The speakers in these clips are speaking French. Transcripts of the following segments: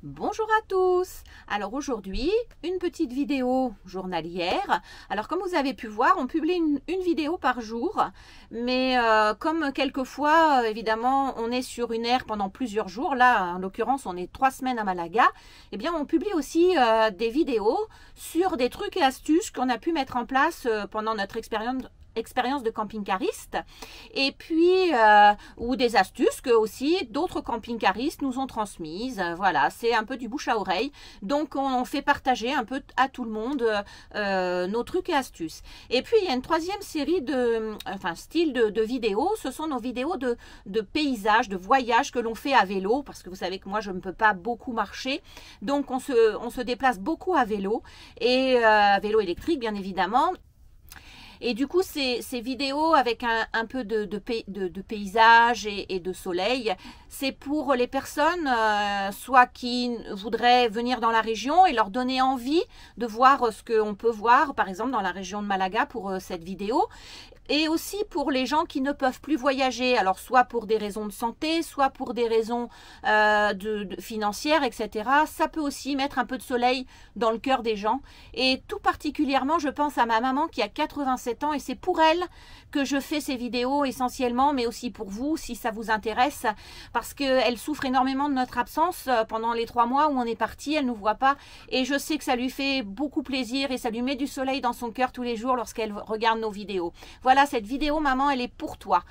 Bonjour à tous. Alors aujourd'hui, une petite vidéo journalière. Alors comme vous avez pu voir, on publie une vidéo par jour. Mais comme quelquefois, évidemment, on est sur une aire pendant plusieurs jours. Là, en l'occurrence, on est 3 semaines à Malaga. Eh bien, on publie aussi des vidéos sur des trucs et astuces qu'on a pu mettre en place pendant notre expérience de camping-cariste, et puis ou des astuces que aussi d'autres camping-caristes nous ont transmises. Voilà, c'est un peu du bouche à oreille, donc on fait partager un peu à tout le monde nos trucs et astuces. Et puis il y a une troisième série style de vidéos. Ce sont nos vidéos de paysages, de voyages que l'on fait à vélo, parce que vous savez que moi je ne peux pas beaucoup marcher, donc on se déplace beaucoup à vélo, et à vélo électrique bien évidemment. Et du coup, ces vidéos avec un peu de paysage et de soleil, c'est pour les personnes soit qui voudraient venir dans la région et leur donner envie de voir ce qu'on peut voir, par exemple dans la région de Malaga pour cette vidéo. Et aussi pour les gens qui ne peuvent plus voyager, alors soit pour des raisons de santé, soit pour des raisons financières, etc. Ça peut aussi mettre un peu de soleil dans le cœur des gens. Et tout particulièrement, je pense à ma maman qui a 87 ans, et c'est pour elle que je fais ces vidéos essentiellement, mais aussi pour vous, si ça vous intéresse, parce qu'elle souffre énormément de notre absence pendant les 3 mois où on est parti, elle ne nous voit pas, et je sais que ça lui fait beaucoup plaisir et ça lui met du soleil dans son cœur tous les jours lorsqu'elle regarde nos vidéos. Voilà, cette vidéo, maman, elle est pour toi.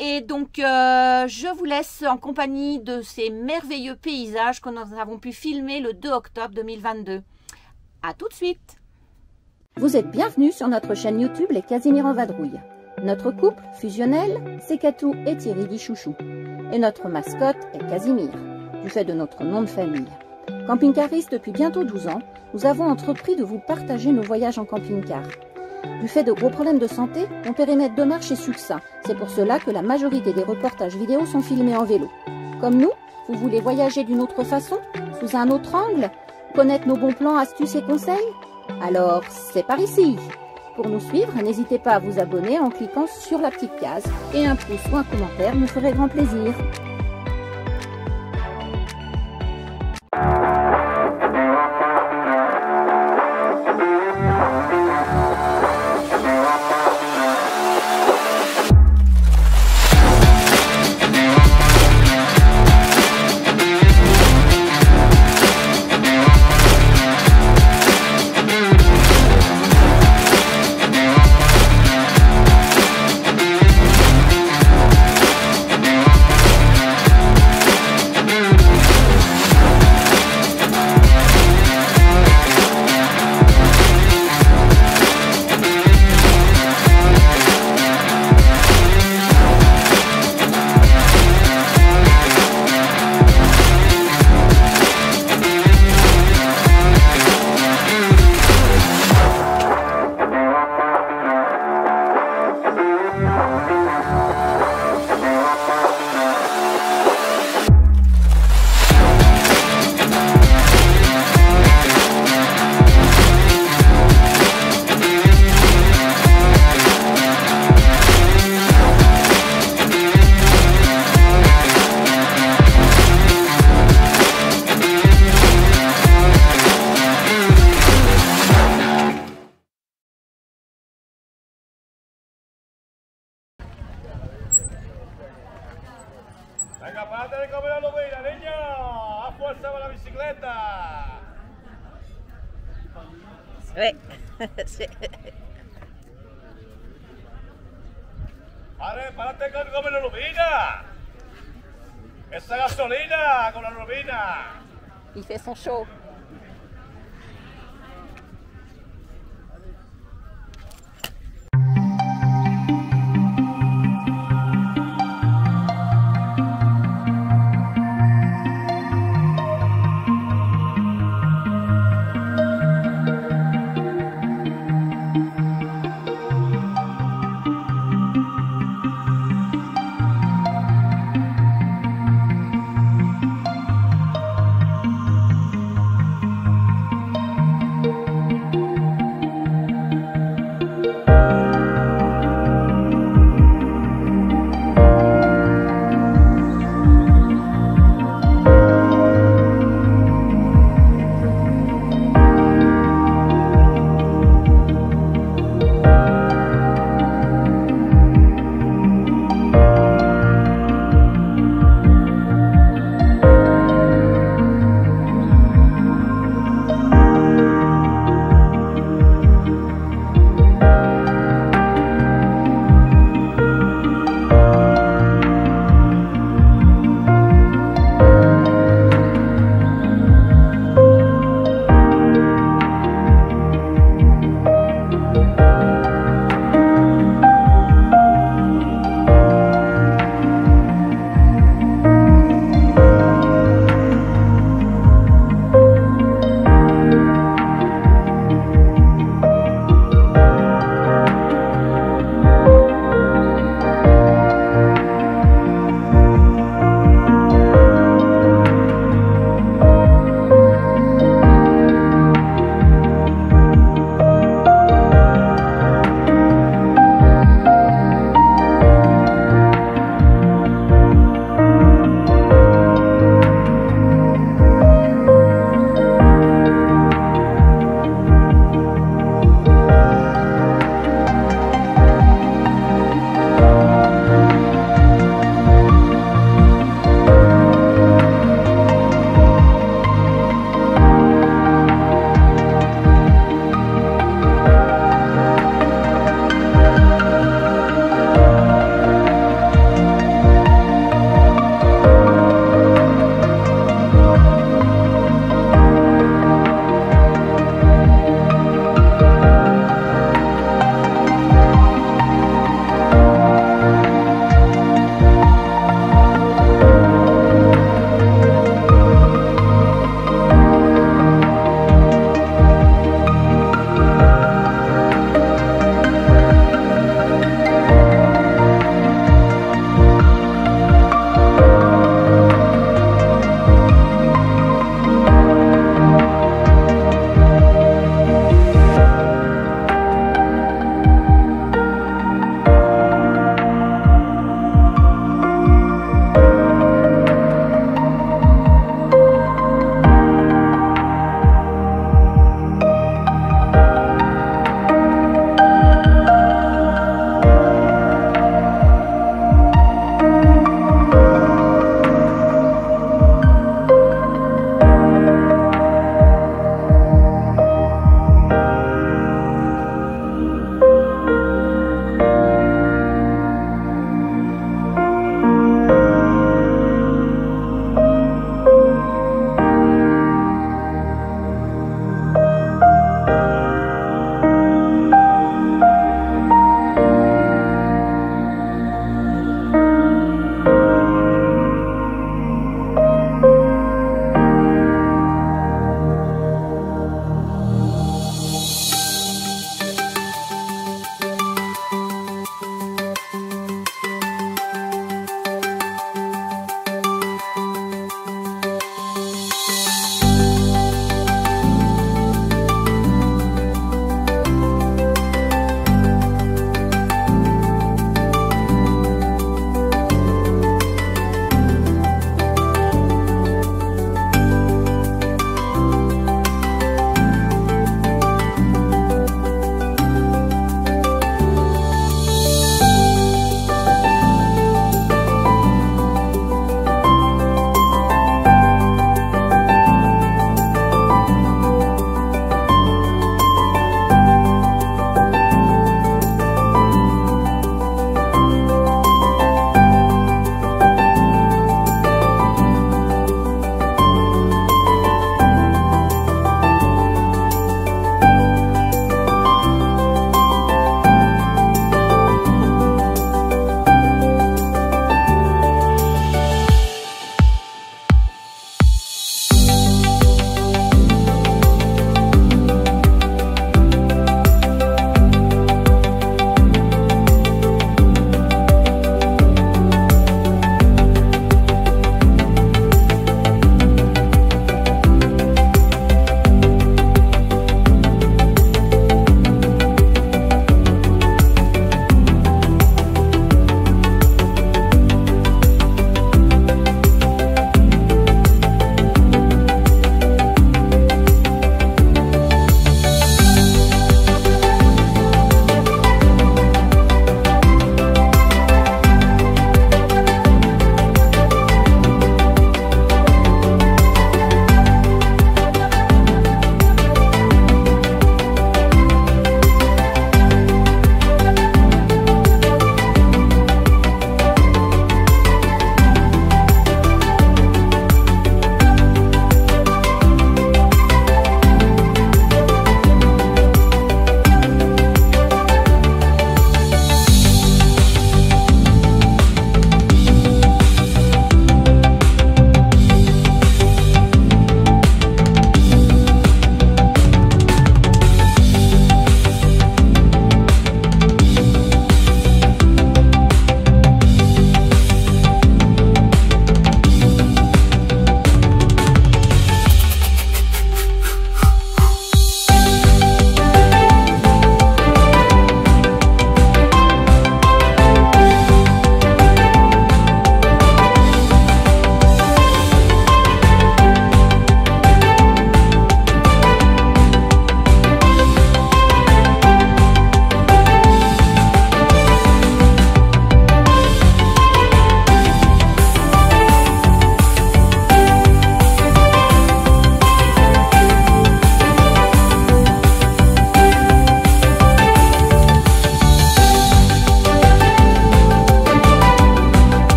Et donc, je vous laisse en compagnie de ces merveilleux paysages que nous avons pu filmer le 2 octobre 2022. À tout de suite. Vous êtes bienvenus sur notre chaîne YouTube Les Casimir en Vadrouille. Notre couple fusionnel, c'est Katou et Thierry dit Chouchou. Et notre mascotte est Casimir, du fait de notre nom de famille. Camping-cariste depuis bientôt 12 ans, nous avons entrepris de vous partager nos voyages en camping-car. Du fait de gros problèmes de santé, mon périmètre de marche est succinct. C'est pour cela que la majorité des reportages vidéo sont filmés en vélo. Comme nous, vous voulez voyager d'une autre façon, sous un autre angle, connaître nos bons plans, astuces et conseils? Alors, c'est par ici. Pour nous suivre, n'hésitez pas à vous abonner en cliquant sur la petite case, et un pouce ou un commentaire nous ferait grand plaisir. Venga, párate de comer la lubina, niño. A fuerza con la bicicleta. Sí. Vale, párate con comer la lubina. Esa gasolina con la lubina. Il fait son show.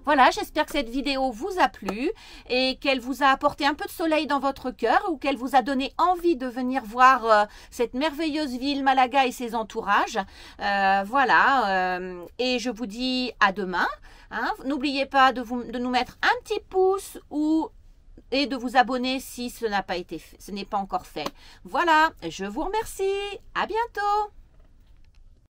Voilà, j'espère que cette vidéo vous a plu et qu'elle vous a apporté un peu de soleil dans votre cœur ou qu'elle vous a donné envie de venir voir cette merveilleuse ville Malaga et ses entourages. Voilà, et je vous dis à demain. Hein. N'oubliez pas de nous mettre un petit pouce et de vous abonner si ce n'est pas encore fait. Voilà, je vous remercie. À bientôt.